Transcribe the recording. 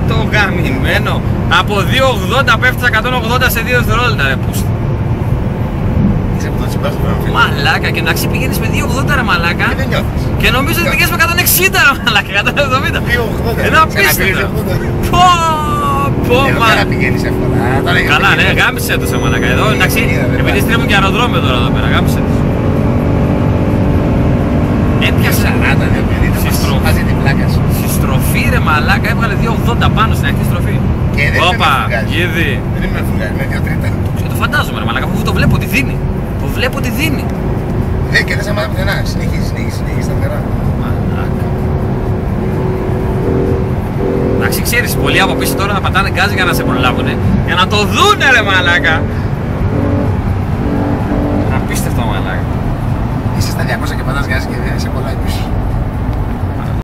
το γαμημένο. Από 2,80 πέφτει 180 σε 2 δευτερόλεπτα, ρε πούστη. Μαλάκα, και εντάξει πηγαίνεις με 2,80 ρε μαλάκα. Και δεν νιώθεις. Και νομίζω ότι πηγαίνεις με 160 ρε μαλάκα, 170. 2,80. Είναι απίστευτο. Πω, Τώρα πηγαίνεις εύκολα. Καλά, ναι, γάμισε τους μαλάκα. Εδώ εντάξει, επειδή στρέφουν και αεροδρόμιο τώρα εδώ πέρα, γάμισε τους. Έπιασε 40, δύο παιδί, βάζει την πλάκα σου. στη στροφή ρε μαλάκα, έβγαλε 2,80 πάνω στην αρχή στροφή. Όπα, γίδι. Δεν είμαι φουγγάρι, με 2,30. Το φαντάζομαι ρε μαλάκα, αφού το βλέπω ότι δίνει. Το βλέπω ότι δίνει. Ναι, και δεν σταματά πουθενά. Συνεχίζει σταθερά. Μαλάκα. Εντάξει, ξέρεις, πολλοί από πίσω τώρα θα πατάνε γκάζι για να σε προλάβουνε. Για να το δούνε ρε μαλάκα. Απίστευτο μαλάκα. Είσαι στα 200 και πατάς γκάζι και δεν είσαι πολλά πίσω.